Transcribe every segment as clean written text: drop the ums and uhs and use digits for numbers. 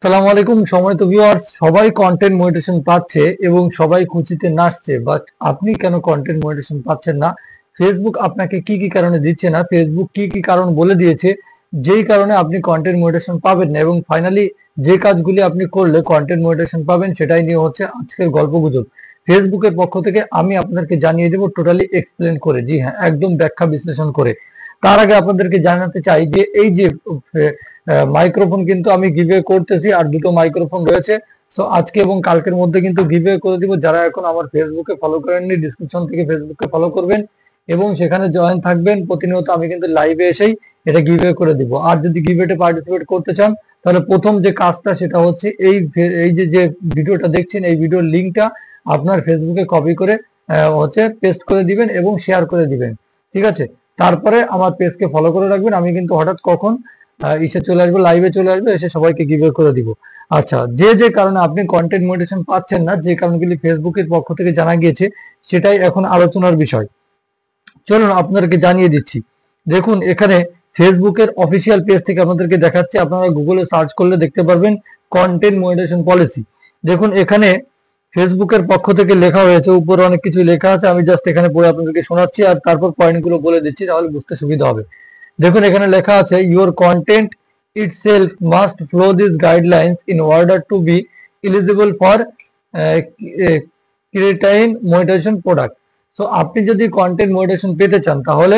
আসসালামু আলাইকুম সম্মানিত ভিউয়ার্স, সবাই কন্টেন্ট মনিটাইজেশন পাচ্ছে এবং সবাই খুশিতে নাচছে, বাট আপনি কেন কন্টেন্ট মনিটাইজেশন পাচ্ছেন না? ফেসবুক আপনাকে কি কি কারণে দিচ্ছে না? ফেসবুক কি কি কারণ বলে দিয়েছে যেই কারণে আপনি কন্টেন্ট মনিটাইজেশন পাবেন না, এবং ফাইনালি যে কাজগুলি আপনি করলে কন্টেন্ট মনিটাইজেশন পাবেন সেটাই নিয়ে হচ্ছে আজকের গল্পগুজব। ফেসবুকের পক্ষ থেকে আমি আপনাদেরকে জানিয়ে দেবো টোটালি এক্সপ্লেন করে, জি হ্যাঁ, একদম ব্যাখ্যা বিশ্লেষণ করে। তার আগে আপনাদেরকে জানাতে চাই যে এই যে মাইক্রোফোন কিন্তু আমি গিভওয়ে করতেছি, আর দুটো মাইক্রোফোন রয়েছে। সো আজকে এবং কালকের মধ্যে কিন্তু গিভওয়ে করে দিব। যারা এখন আমার ফেসবুকে ফলো করেননি, ডিসক্রিপশন থেকে ফেসবুকে ফলো করবেন এবং সেখানে জয়েন থাকবেন। প্রতিনিয়ত আমি কিন্তু লাইভে এসেই এটা গিভওয়ে করে দিব। আর যদি গিভওয়েতে পার্টিসিপেট করতে চান তাহলে প্রথম যে কাজটা সেটা হচ্ছে এই যে ভিডিওটা দেখছেন, এই ভিডিওর লিঙ্কটা আপনার ফেসবুকে কপি করে হচ্ছে পেস্ট করে দিবেন এবং শেয়ার করে দিবেন, ঠিক আছে? তারপরে আমার পেজকে ফলো করে রাখবেন। আমি কিন্তু হঠাৎ কখন ইসে চলে আসবো, লাইভে চলে আসবো, এসে সবাইকে গিভওয়ে করে দিব। আচ্ছা, যে কারণে আপনি কন্টেন্ট মনিটাইজেশন পাচ্ছেন না, যে কারণগুলি ফেসবুকের পক্ষ থেকে জানা গিয়েছে, সেটাই এখন আলোচনার বিষয়। চলুন আপনাদেরকে জানিয়ে দিচ্ছি। দেখুন এখানে ফেসবুকের অফিসিয়াল পেজ থেকে আপনাদেরকে দেখাচ্ছে। আপনারা গুগলে সার্চ করলে দেখতে পারবেন কন্টেন্ট মনিটাইজেশন পলিসি। দেখুন এখানে ফেসবুকের পক্ষ থেকে লেখা হয়েছে, উপরে অনেক কিছু লেখা আছে। আমি জাস্ট এখানে পড়ে আপনাদেরকে শোনাচ্ছি আর তারপর পয়েন্টগুলো বলে দিচ্ছি, তাহলে বুঝতে সুবিধা হবে। দেখুন এখানে লেখা আছে, your content itself must follow these guidelines in order to be eligible for creatine monetization product. So আপনি যদি কন্টেন্ট মনিটাইজেশন পেতে চান তাহলে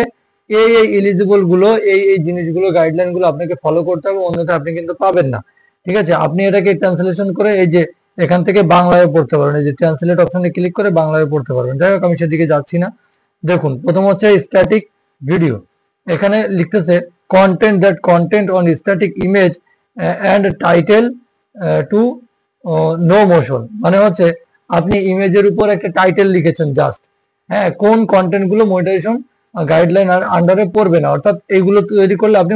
এই এলিজিবল গুলো, এই জিনিসগুলো, গাইডলাইন গুলো আপনাকে ফলো করতে হবে, অন্যথা আপনি কিন্তু পাবেন না, ঠিক আছে? আপনি এটাকে ট্রান্সলেশন করে এই যে এখান থেকে বাংলায় পড়তে পারবেন, এই যে ট্রান্সলেট অপশনে ক্লিক করে বাংলায় পড়তে পারবেন। যাই হোক, আমি সেদিকে যাচ্ছি না। দেখুন প্রথম হচ্ছে স্ট্যাটিক ভিডিও। এখানে লিখতেছে content on static image and title to no motion, মানে হচ্ছে আপনি ইমেজের উপর একটা টাইটেল লিখেছেন জাস্ট, হ্যাঁ, কোন কন্টেন্ট গুলো মনিটাইজেশন গাইডলাইন আন্ডারে পড়বে না, অর্থাৎ এইগুলো তৈরি করলে আপনি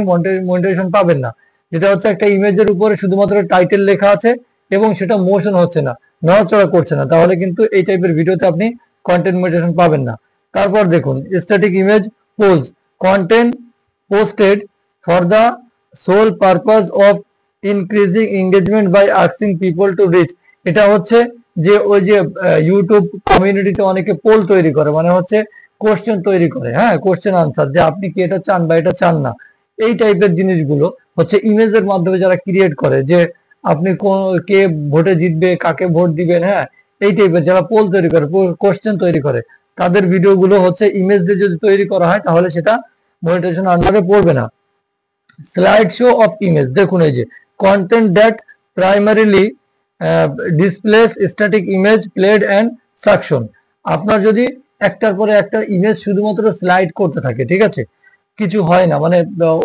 মনিটাইজেশন পাবেন না। যেটা হচ্ছে একটা ইমেজের উপরে শুধুমাত্র টাইটেল লেখা আছে এবং সেটা মোশন হচ্ছে না, নড়াচড়া করছে না, তাহলে কিন্তু এই টাইপের ভিডিওতে আপনি কন্টেন্ট মনিটাইজেশন পাবেন না। তারপর দেখুন static image polls, content posted for the sole purpose of increasing engagement by asking people to reach। এটা হচ্ছে যে ওই যে ইউটিউব কমিউনিটিতে অনেকে পোল তৈরি করে, মানে হচ্ছে কোশ্চেন তৈরি করে, হ্যাঁ, কোশ্চেন আনসার, যে আপনি কি এটা চান বা এটা চান না। এই টাইপের জিনিসগুলো হচ্ছে ইমেজের মাধ্যমে যারা ক্রিয়েট করে, যে আপনি কে ভোটে জিতবে, কাকে ভোট দিবেন, হ্যাঁ, এই টাইপের যারা পোল তৈরি করে, কোশ্চেন তৈরি করে, তাদের ভিডিওগুলো হচ্ছে ইমেজ দিয়ে যদি তৈরি করা হয় তাহলে সেটা মনিটাইজেশন আন্ডারে পড়বে না। স্লাইড শো অফ ইমেজ, দেখুন এই যে content that primarily displace static image played and suction. আপনার যদি একটার পরে একটা ইমেজ শুধুমাত্র স্লাইড করতে থাকে, ঠিক আছে, কিছু হয় না, মানে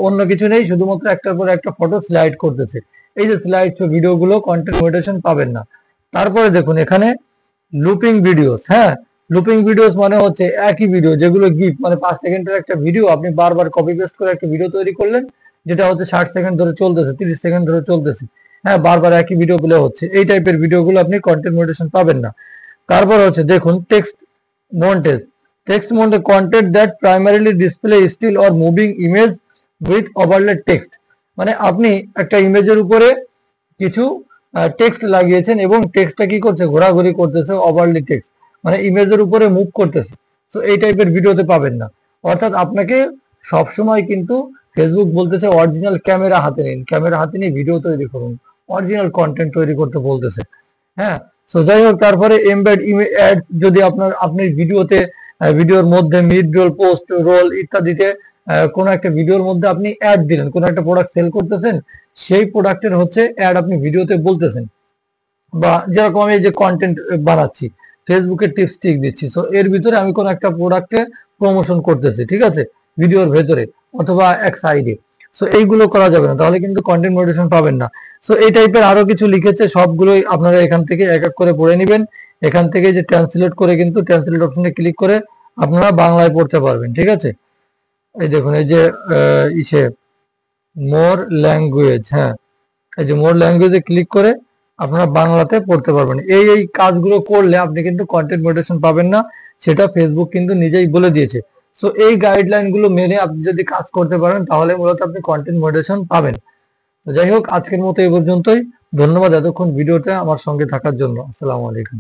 অন্য কিছু নেই, শুধুমাত্র একটার পর একটা ফটো স্লাইড করতেছে, এই যে স্লাইড শো ভিডিওগুলো কন্টেন্ট মনিটাইজেশন পাবেন না। তারপরে দেখুন এখানে লুপিং ভিডিওস, হ্যাঁ, লুপিং ভিডিওস মানে হচ্ছে একই ভিডিও যেগুলো গিফট, মানে 5 সেকেন্ডের একটা ভিডিও আপনি বারবার কপি পেস্ট করে একটা ভিডিও তৈরি করলেন, যেটা হচ্ছে 60 সেকেন্ড ধরে চলতেছে, 30 সেকেন্ড ধরে চলতেছে, হ্যাঁ, বারবার একই ভিডিও প্লে হচ্ছে, এই টাইপের ভিডিওগুলো আপনি কন্টেন্ট মনিটাইজেশন পাবেন না। তারপর হচ্ছে দেখুন montage text montage, content that primarily display still or moving image with overlay text, মানে আপনি একটা ইমেজের উপরে কিছু টেক্সট লাগিয়েছেন এবং টেক্সটটা কি করছে, ঘোরাঘুরি করতেছে, ওভারলি টেক্সট, মানে ইমেজের উপরে মুভ করতেছে। তো এই টাইপের ভিডিওতে পাবেন না। অর্থাৎ আপনাকে সবসময় কিন্তু ফেসবুক বলতেছে অরিজিনাল ক্যামেরা হাতে নিন, ক্যামেরা হাতে নিয়ে ভিডিও তৈরি করুন, অরিজিনাল কন্টেন্ট তৈরি করতে বলতেছে, হ্যাঁ। সো যাই হোক, তারপরে এমবেড অ্যাড, যদি আপনি ভিডিওতে ভিডিওর মধ্যে মিড রোল, পোস্ট রোল ইত্যাদিতে কোন একটা ভিডিওর মধ্যে আপনি অ্যাড দিলেন, কোন একটা প্রোডাক্ট সেল করতেছেন, সেই প্রোডাক্টের হচ্ছে অ্যাড আপনি ভিডিওতে বলতেছেন, বা যেরকম আমি এই যে কন্টেন্ট বানাচ্ছি, ফেসবুকে টিপস টিক দিচ্ছি, সো এর ভিতরে আমি কোন একটা প্রোডাক্টে প্রমোশন করতেছি, ঠিক আছে, ভিডিওর ভেতরে অথবা এক সাইডে। সো এইগুলো করা যাবে না, তাহলে কিন্তু কন্টেন্ট মনিটাইজেশন পাবেন না। সো এই টাইপের আরো কিছু লিখেছে, সবগুলোই আপনারা এখান থেকে এক এক করে পড়ে নেবেন। এখান থেকে যে ট্রান্সলেট করে, কিন্তু ট্রান্সলেট অপশনে ক্লিক করে আপনারা বাংলায় পড়তে পারবেন, ঠিক আছে? এই দেখুন এই যে ইসে মোর ল্যাঙ্গুয়েজ, হ্যাঁ, এই যে মোর ল্যাঙ্গুয়েজে ক্লিক করে আপনারা বাংলাতে পড়তে পারবেন। এই কাজগুলো করলে আপনি কিন্তু কন্টেন্ট মনিটাইজেশন পাবেন না, সেটা ফেসবুক কিন্তু নিজেই বলে দিয়েছে। সো এই গাইডলাইন গুলো মেনে আপনি যদি কাজ করতে পারেন তাহলে মূলত আপনি কন্টেন্ট মনিটাইজেশন পাবেন। তো তো যাই হোক, আজকের মতো এই পর্যন্তই। ধন্যবাদ এতক্ষণ ভিডিওতে আমার সঙ্গে থাকার জন্য। আসসালামু আলাইকুম।